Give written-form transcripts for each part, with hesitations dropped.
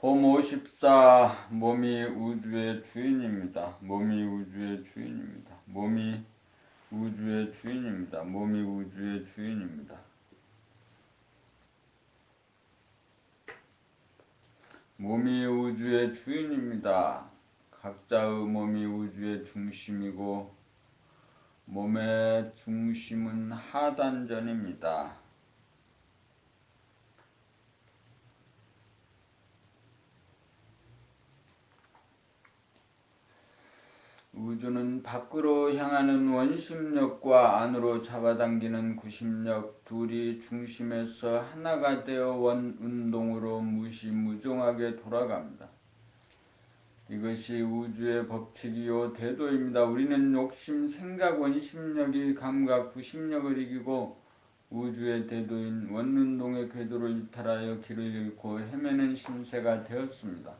봄 54. 몸이 우주의 주인입니다. 몸이 우주의 주인입니다. 몸이 우주의 주인입니다. 몸이 우주의 주인입니다. 몸이 우주의 주인입니다. 각자의 몸이 우주의 중심이고 몸의 중심은 하단전입니다. 우주는 밖으로 향하는 원심력과 안으로 잡아당기는 구심력 둘이 중심에서 하나가 되어 원운동으로 무시무종하게 돌아갑니다. 이것이 우주의 법칙이요 대도입니다. 우리는 욕심, 생각, 원심력이 감각, 구심력을 이기고 우주의 대도인 원운동의 궤도를 이탈하여 길을 잃고 헤매는 신세가 되었습니다.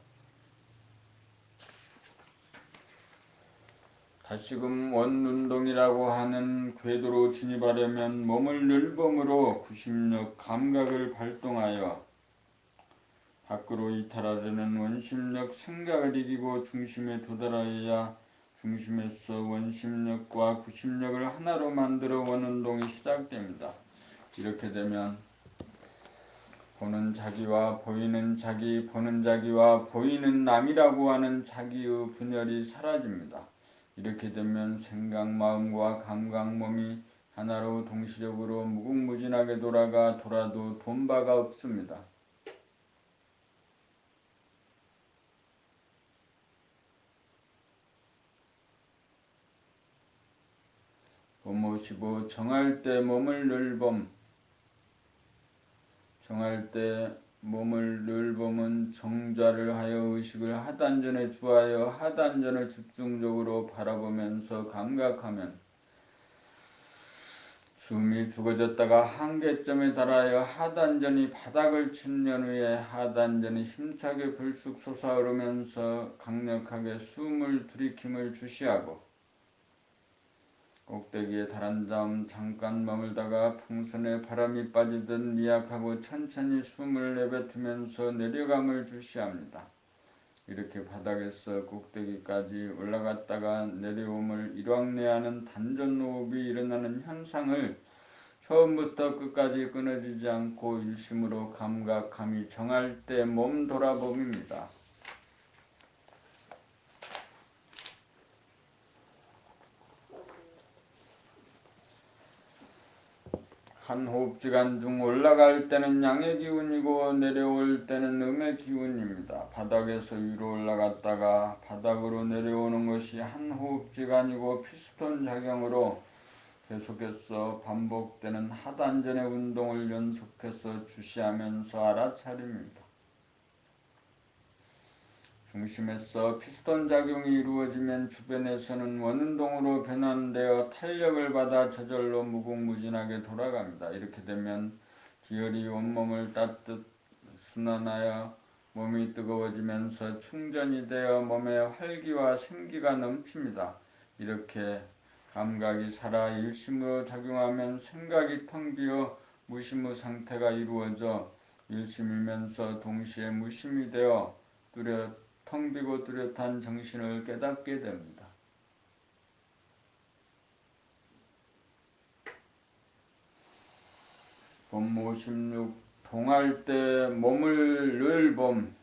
다시금 원운동이라고 하는 궤도로 진입하려면 몸을 늘봄으로 구심력, 감각을 발동하여 밖으로 이탈하려는 원심력, 생각을 이기고 중심에 도달하여야 중심에서 원심력과 구심력을 하나로 만들어 원운동이 시작됩니다. 이렇게 되면 보는 자기와 보이는 자기, 보는 자기와 보이는 남이라고 하는 자기의 분열이 사라집니다. 이렇게 되면 생각, 마음과 감각, 몸이 하나로 동시적으로 무궁무진하게 돌아도 돈바가 없습니다. 봄 55. 정할 때 몸을 늘봄. 정할 때 몸을 늘봄은 정좌를 하여 의식을 하단전에 주하여 하단전을 집중적으로 바라보면서 감각하면 숨이 죽어졌다가 한계점에 달하여 하단전이 바닥을 친 후에 하단전이 힘차게 불쑥 솟아오르면서 강력하게 숨을 들이킴을 주시하고 꼭대기에 달한 다음 잠깐 머물다가 풍선에 바람이 빠지듯 미약하고 천천히 숨을 내뱉으면서 내려감을 주시합니다. 이렇게 바닥에서 꼭대기까지 올라갔다가 내려옴을 일왕내하는 단전호흡이 일어나는 현상을 처음부터 끝까지 끊어지지 않고 일심으로 감각함이 정할 때 몸 돌아봄입니다. 한 호흡지간 중 올라갈 때는 양의 기운이고 내려올 때는 음의 기운입니다. 바닥에서 위로 올라갔다가 바닥으로 내려오는 것이 한 호흡지간이고 피스톤 작용으로 계속해서 반복되는 하단전의 운동을 연속해서 주시하면서 알아차립니다. 중심에서 피스톤 작용이 이루어지면 주변에서는 원운동으로 변환되어 탄력을 받아 저절로 무궁무진하게 돌아갑니다. 이렇게 되면 기혈이 온몸을 따뜻 순환하여 몸이 뜨거워지면서 충전이 되어 몸에 활기와 생기가 넘칩니다. 이렇게 감각이 살아 일심으로 작용하면 생각이 텅 비어 무심의 상태가 이루어져 일심이면서 동시에 무심이 되어 텅 비고 뚜렷한 정신을 깨닫게 됩니다. 봄 56. 동할 때 몸을 늘봄.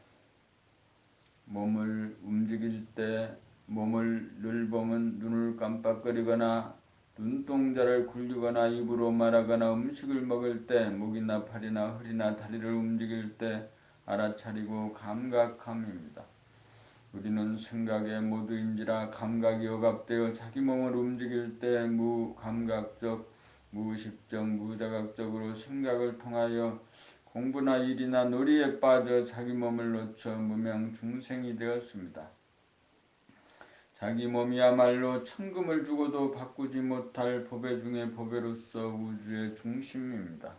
몸을 움직일 때 몸을 늘봄은 눈을 깜빡거리거나 눈동자를 굴리거나 입으로 말하거나 음식을 먹을 때 목이나 팔이나 허리나 다리를 움직일 때 알아차리고 감각함입니다. 우리는 생각의 모두인지라 감각이 억압되어 자기 몸을 움직일 때 무감각적, 무의식적, 무자각적으로 생각을 통하여 공부나 일이나 놀이에 빠져 자기 몸을 놓쳐 무명중생이 되었습니다. 자기 몸이야말로 천금을 주고도 바꾸지 못할 보배 중의 보배로서 우주의 중심입니다.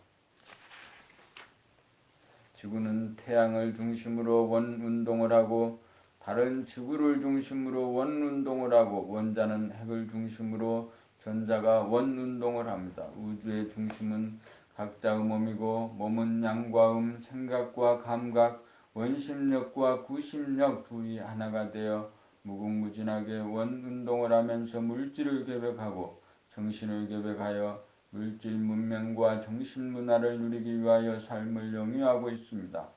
지구는 태양을 중심으로 원운동을 하고 다른 지구를 중심으로 원운동을 하고 원자는 핵을 중심으로 전자가 원운동을 합니다. 우주의 중심은 각자의 몸이고 몸은 양과 생각과 감각, 원심력과 구심력 둘이 하나가 되어 무궁무진하게 원운동을 하면서 물질을 계획하고 정신을 계획하여 물질 문명과 정신 문화를 누리기 위하여 삶을 영위하고 있습니다.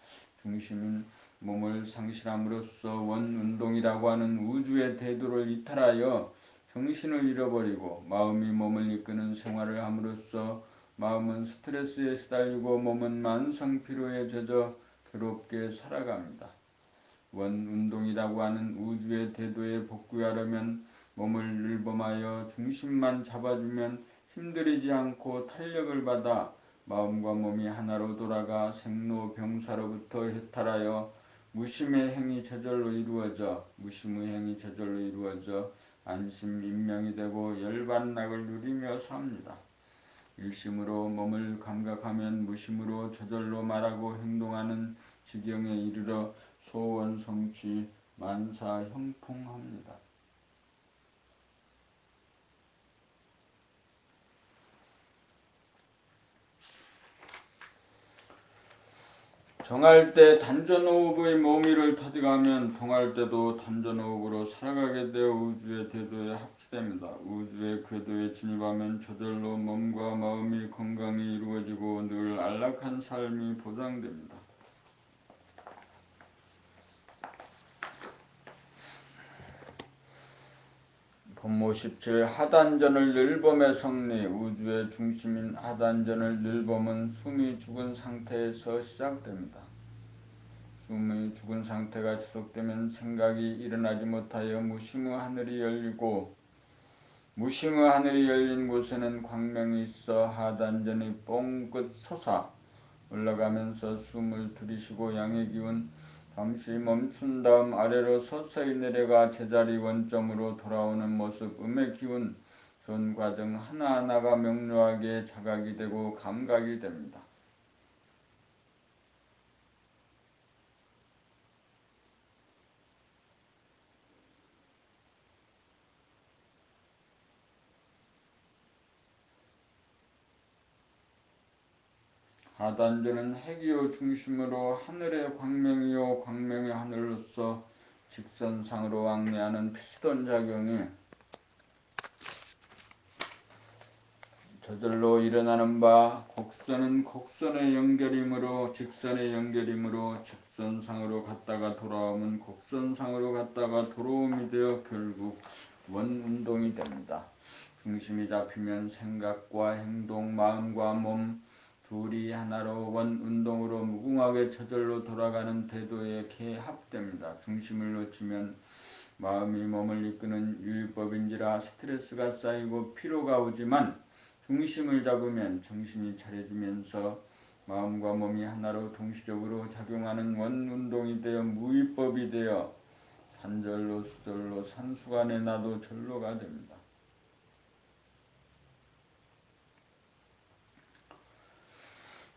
중심인 몸을 상실함으로써 원운동이라고 하는 우주의 대도를 이탈하여 정신을 잃어버리고 마음이 몸을 이끄는 생활을 함으로써 마음은 스트레스에 시달리고 몸은 만성 피로에 젖어 괴롭게 살아갑니다. 원운동이라고 하는 우주의 대도에 복귀하려면 몸을 늘범하여 중심만 잡아주면 힘들이지 않고 탄력을 받아 마음과 몸이 하나로 돌아가 생로병사로부터 해탈하여 무심의 행이 저절로 이루어져 안심인명이 되고 열반락을 누리며 삽니다. 일심으로 몸을 감각하면 무심으로 저절로 말하고 행동하는 지경에 이르러 소원 성취 만사 형통합니다. 정할 때 단전호흡의 묘미를 터득하면 통할 때도 단전호흡으로 살아가게 되어 우주의 대도에 합치됩니다. 우주의 궤도에 진입하면 저절로 몸과 마음이 건강히 이루어지고 늘 안락한 삶이 보장됩니다. 본모 17 하단전을 늘범의 성리 우주의 중심인 하단전을 늘범은 숨이 죽은 상태에서 시작됩니다. 숨이 죽은 상태가 지속되면 생각이 일어나지 못하여 무심의 하늘이 열리고 무심의 하늘이 열린 곳에는 광명이 있어 하단전이 뽕끝 솟아 올라가면서 숨을 들이쉬고 양의 기운 잠시 멈춘 다음 아래로 서서히 내려가 제자리 원점으로 돌아오는 모습 음의 기운 전 과정 하나하나가 명료하게 자각이 되고 감각이 됩니다. 하단전은 핵이요 중심으로 하늘의 광명이요 광명의 하늘로서 직선상으로 왕래하는 피시돈 작용이 저절로 일어나는 바 곡선은 곡선의 연결이므로 직선의 연결이므로 직선상으로 갔다가 돌아오면 곡선상으로 갔다가 돌아옴이 되어 결국 원운동이 됩니다. 중심이 잡히면 생각과 행동, 마음과 몸 둘이 하나로 원운동으로 무궁하게 저절로 돌아가는 대도에 개합됩니다. 중심을 놓치면 마음이 몸을 이끄는 유의법인지라 스트레스가 쌓이고 피로가 오지만 중심을 잡으면 정신이 차려지면서 마음과 몸이 하나로 동시적으로 작용하는 원운동이 되어 무위법이 되어 산절로 수절로 산수간에 나도 절로가 됩니다.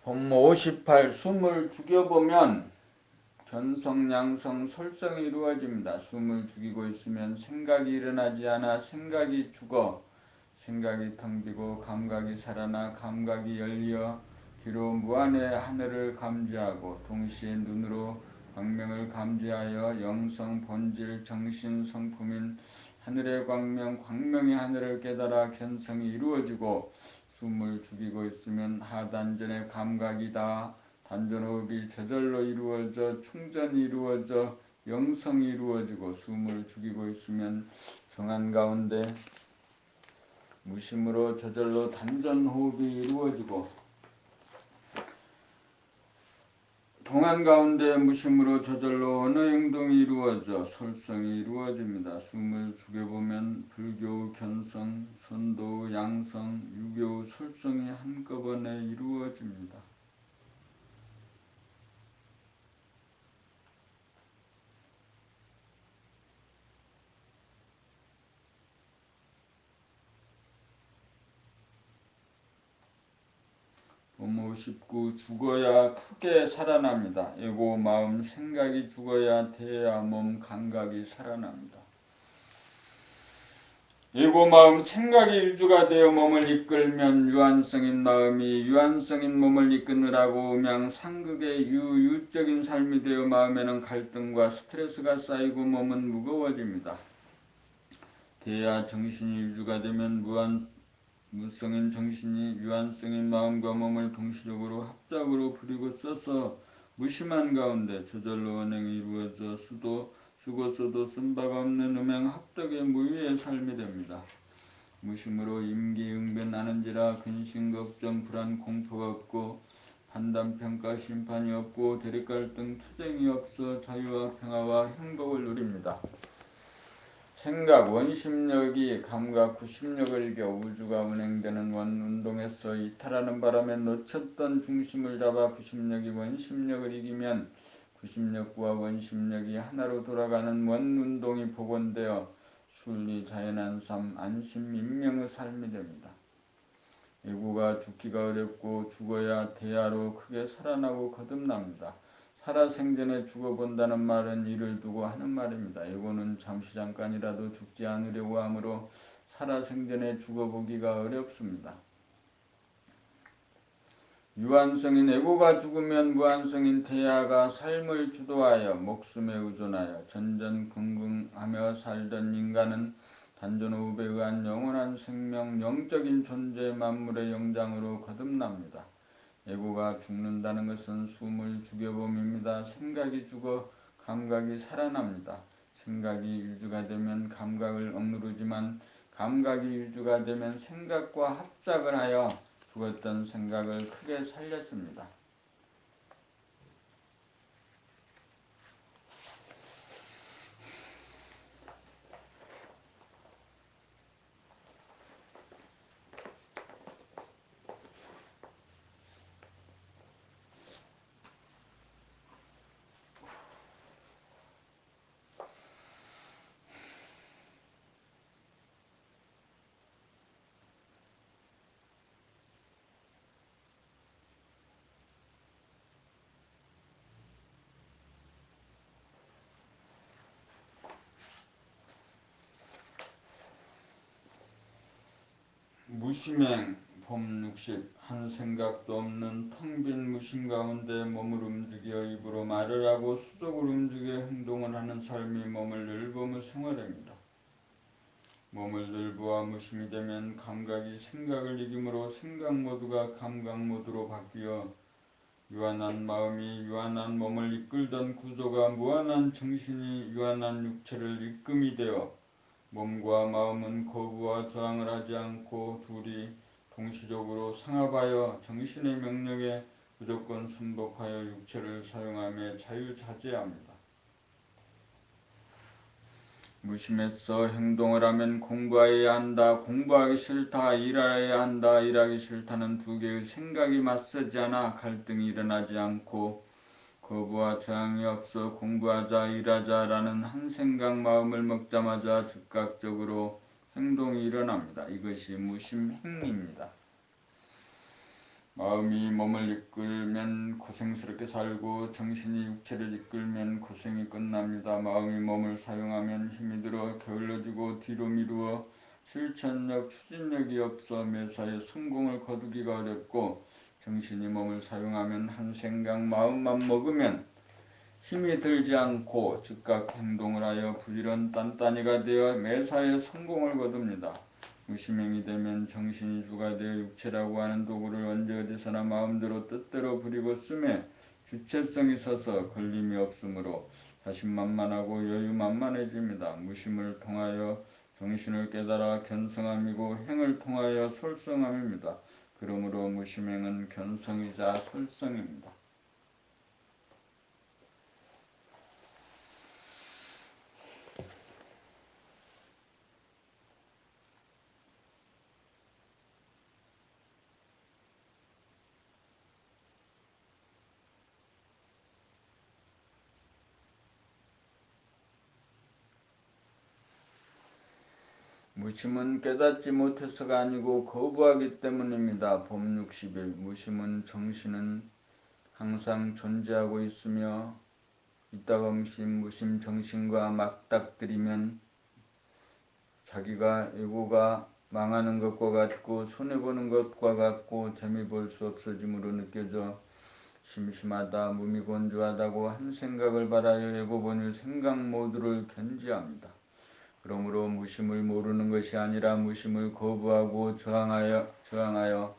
본모 58 숨을 죽여보면 견성, 양성, 설성이 이루어집니다. 숨을 죽이고 있으면 생각이 일어나지 않아 생각이 죽어 생각이 텅 비고 감각이 살아나 감각이 열려 귀로 무한의 하늘을 감지하고 동시에 눈으로 광명을 감지하여 영성, 본질, 정신, 성품인 하늘의 광명, 광명의 하늘을 깨달아 견성이 이루어지고 숨을 죽이고 있으면 하단전의 감각이다. 단전호흡이 저절로 이루어져 충전이 이루어져 영성이 이루어지고 숨을 죽이고 있으면 정한 가운데 무심으로 저절로 단전호흡이 이루어지고 동안 가운데 무심으로 저절로 언어행동이 이루어져 설성이 이루어집니다. 숨을 죽여보면 불교의 견성, 선도의 양성, 유교의 설성이 한꺼번에 이루어집니다. 본모 19 죽어야 크게 살아납니다. 에고 마음 생각이 죽어야 대야 몸 감각이 살아납니다. 예고 마음 생각이 유주가 되어 몸을 이끌면 유한성인 마음이 유한성인 몸을 이끄느라고 음양 상극의 유적인 삶이 되어 마음에는 갈등과 스트레스가 쌓이고 몸은 무거워집니다. 대야 정신이 유주가 되면 무성인 정신이 유한성인 마음과 몸을 동시적으로 합작으로 부리고 써서 무심한 가운데 저절로 언행이 이루어져 쓰고 써도 쓴 바가 없는 음행 합덕의 무위의 삶이 됩니다. 무심으로 임기응변하는지라 근심 걱정 불안 공포가 없고 판단평가 심판이 없고 대립갈등 투쟁이 없어 자유와 평화와 행복을 누립니다. 생각 원심력이 감각 구심력을 이겨 우주가 운행되는 원운동에서 이탈하는 바람에 놓쳤던 중심을 잡아 구심력이 원심력을 이기면 구심력과 원심력이 하나로 돌아가는 원운동이 복원되어 순리 자연한 삶 안심 인명의 삶이 됩니다. 예고가 죽기가 어렵고 죽어야 대야로 크게 살아나고 거듭납니다. 살아생전에 죽어본다는 말은 이를 두고 하는 말입니다. 예고는 잠시 잠깐이라도 죽지 않으려고 하므로 살아생전에 죽어보기가 어렵습니다. 유한성인 예고가 죽으면 무한성인 대야가 삶을 주도하여 목숨에 의존하여 전전긍긍하며 살던 인간은 단전호흡에 의한 영원한 생명, 영적인 존재 만물의 영장으로 거듭납니다. 예고가 죽는다는 것은 숨을 죽여봄입니다. 생각이 죽어 감각이 살아납니다. 생각이 유주가 되면 감각을 억누르지만 감각이 유주가 되면 생각과 합작을 하여 죽었던 생각을 크게 살렸습니다. 무심행 봄 60 한 생각도 없는 텅 빈 무심 가운데 몸을 움직여 입으로 말을 하고 수속을 움직여 행동을 하는 삶이 몸을 늘봄의 생활입니다. 몸을 늘보아 무심이 되면 감각이 생각을 이기므로 생각 모두가 감각 모두로 바뀌어 유한한 마음이 유한한 몸을 이끌던 구조가 무한한 정신이 유한한 육체를 이끔이 되어 몸과 마음은 거부와 저항을 하지 않고 둘이 동시적으로 상합하여 정신의 명령에 무조건 순복하여 육체를 사용하며 자유자재합니다. 무심해서 행동을 하면 공부해야 한다, 공부하기 싫다, 일해야 한다, 일하기 싫다는 두 개의 생각이 맞서지 않아 갈등이 일어나지 않고 거부와 저항이 없어 공부하자 일하자라는 한 생각 마음을 먹자마자 즉각적으로 행동이 일어납니다. 이것이 무심행입니다. 마음이 몸을 이끌면 고생스럽게 살고 정신이 육체를 이끌면 고생이 끝납니다. 마음이 몸을 사용하면 힘이 들어 게을러지고 뒤로 미루어 실천력, 추진력이 없어 매사에 성공을 거두기가 어렵고 정신이 몸을 사용하면 한 생각 마음만 먹으면 힘이 들지 않고 즉각 행동을 하여 부지런 딴딴이가 되어 매사에 성공을 거둡니다. 무심행이 되면 정신이 주가 되어 육체라고 하는 도구를 언제 어디서나 마음대로 뜻대로 부리고 쓰매 주체성이 서서 걸림이 없으므로 자신만만하고 여유만만해집니다. 무심을 통하여 정신을 깨달아 견성함이고 행을 통하여 솔성함입니다. 그러므로 무심행은 견성이자 솔성입니다. 무심은 깨닫지 못해서가 아니고 거부하기 때문입니다. 봄 60일 무심은 정신은 항상 존재하고 있으며 이따금씩 무심 정신과 맞닥뜨리면 자기가 에고가 망하는 것과 같고 손해보는 것과 같고 재미 볼 수 없어짐으로 느껴져 심심하다, 무미건조하다고 한 생각을 바라여 에고본유 생각 모두를 견지합니다. 그러므로 무심을 모르는 것이 아니라 무심을 거부하고 저항하여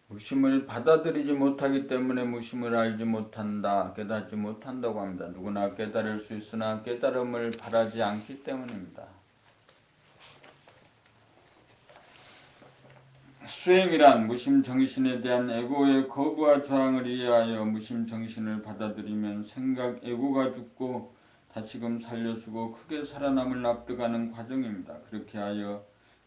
무심을 받아들이지 못하기 때문에 무심을 알지 못한다, 깨닫지 못한다고 합니다. 누구나 깨달을 수 있으나 깨달음을 바라지 않기 때문입니다. 수행이란 무심정신에 대한 에고의 거부와 저항을 이해하여 무심정신을 받아들이면 생각 에고가 죽고 다시금 살려쓰고 크게 살아남을 납득하는 과정입니다. 그렇게 하여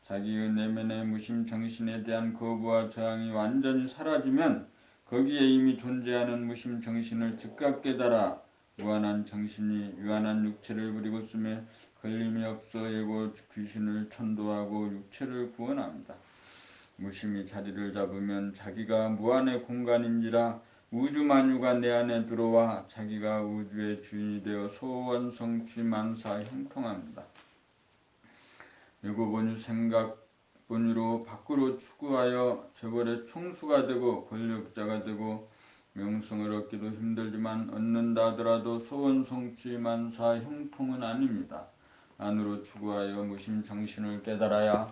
자기의 내면의 무심정신에 대한 거부와 저항이 완전히 사라지면 거기에 이미 존재하는 무심정신을 즉각 깨달아 무한한 정신이 유한한 육체를 부리고 있음에 걸림이 없어 에고 귀신을 천도하고 육체를 구원합니다. 무심히 자리를 잡으면 자기가 무한의 공간인지라 우주만유가 내 안에 들어와 자기가 우주의 주인이 되어 소원성취만사 형통합니다. 에고본유 생각본유로 밖으로 추구하여 재벌의 총수가 되고 권력자가 되고 명성을 얻기도 힘들지만 얻는다 하더라도 소원성취만사 형통은 아닙니다. 안으로 추구하여 무심정신을 깨달아야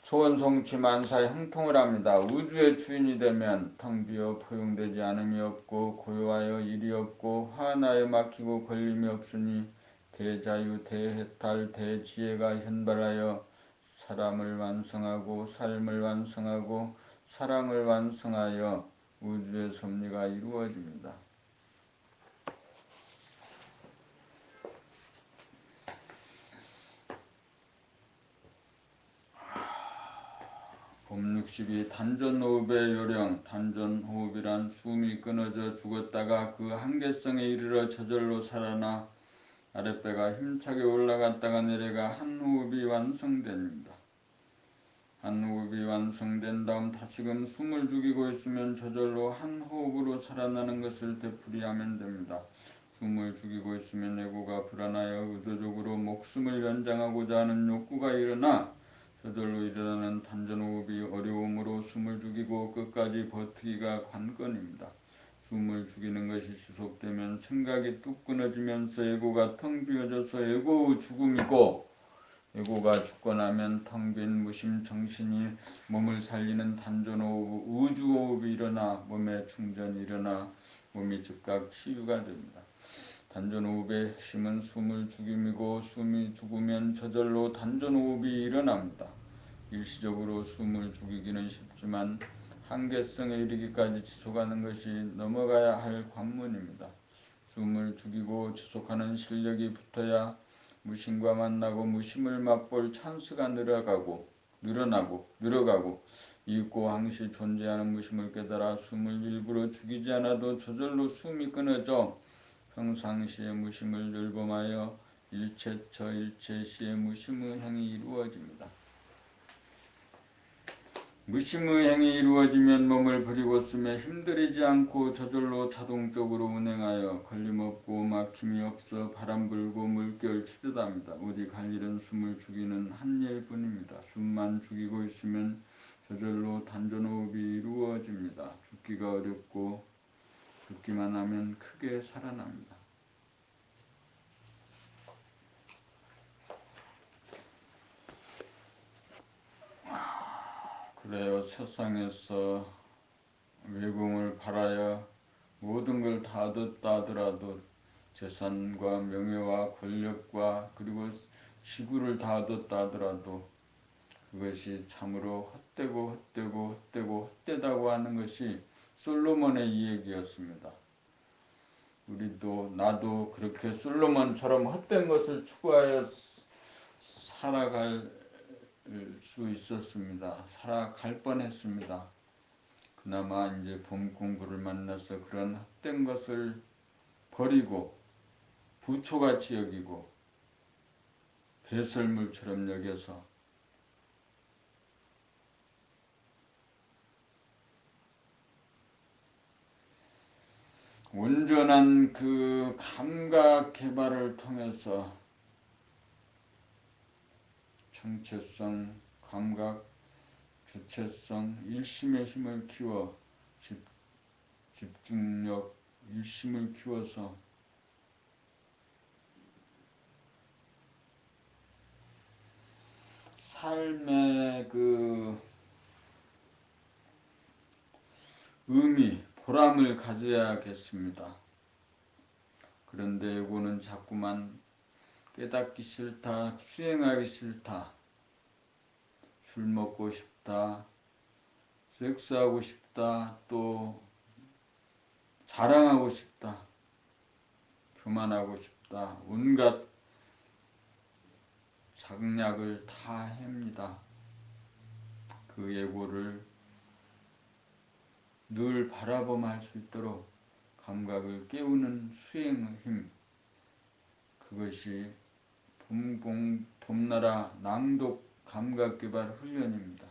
소원성취만사 형통을 합니다. 우주의 주인이 되면 텅 비어 포용되지 않음이 없고 고요하여 일이 없고 화나에 막히고 걸림이 없으니 대자유, 대해탈, 대지혜가 현발하여 사람을 완성하고 삶을 완성하고 사랑을 완성하여 우주의 섭리가 이루어집니다. 봄62 단전호흡의 요령. 단전호흡이란 숨이 끊어져 죽었다가 그 한계성에 이르러 저절로 살아나 아랫배가 힘차게 올라갔다가 내려가 한 호흡이 완성됩니다. 한 호흡이 완성된 다음 다시금 숨을 죽이고 있으면 저절로 한 호흡으로 살아나는 것을 되풀이하면 됩니다. 숨을 죽이고 있으면 에고가 불안하여 의도적으로 목숨을 연장하고자 하는 욕구가 일어나 저절로 일어나는 단전호흡이 어려움으로 숨을 죽이고 끝까지 버티기가 관건입니다. 숨을 죽이는 것이 지속되면 생각이 뚝 끊어지면서 에고가 텅 비어져서 에고의 죽음이고 에고가 죽고 나면 텅 빈 무심 정신이 몸을 살리는 단전호흡, 우주호흡이 일어나 몸에 충전이 일어나 몸이 즉각 치유가 됩니다. 단전호흡의 핵심은 숨을 죽임이고 숨이 죽으면 저절로 단전호흡이 일어납니다. 일시적으로 숨을 죽이기는 쉽지만 한계성에 이르기까지 지속하는 것이 넘어가야 할 관문입니다. 숨을 죽이고 지속하는 실력이 붙어야 무심과 만나고 무심을 맛볼 찬스가 늘어가고 있고 항시 존재하는 무심을 깨달아 숨을 일부러 죽이지 않아도 저절로 숨이 끊어져 평상시에 무심을 늘범하여 일체처 일체시에 무심의 행이 이루어집니다. 무심의 행이 이루어지면 몸을 부리고 쓰며 힘들이지 않고 저절로 자동적으로 운행하여 걸림없고 막힘이 없어 바람 불고 물결 치듯합니다. 오직 할 일은 숨을 죽이는 한 일뿐입니다. 숨만 죽이고 있으면 저절로 단전호흡이 이루어집니다. 죽기가 어렵고 죽기만 하면 크게 살아납니다. 그래요. 세상에서 외공을 바라여 모든 걸 다 얻었다 하더라도 재산과 명예와 권력과 그리고 지구를 다 얻었다 하더라도 그것이 참으로 헛되다고 하는 것이 솔로몬의 이야기였습니다. 우리도 나도 그렇게 솔로몬처럼 헛된 것을 추구하여 살아갈 수 있었습니다. 살아갈 뻔했습니다. 그나마 이제 봄 공부를 만나서 그런 헛된 것을 버리고 부초같이 여기고 배설물처럼 여겨서 온전한 그 감각 개발을 통해서 정체성, 감각, 주체성, 일심의 힘을 키워 집중력, 일심을 키워서 삶의 그 의미, 보람을 가져야겠습니다. 그런데 이거는 자꾸만 깨닫기 싫다, 수행하기 싫다, 술 먹고 싶다, 섹스하고 싶다, 또 자랑하고 싶다, 교만하고 싶다, 온갖 장약을 다 합니다. 그 예고를 늘 바라보며 할 수 있도록 감각을 깨우는 수행의 힘, 그것이 봄나라 낭독 감각개발 훈련입니다.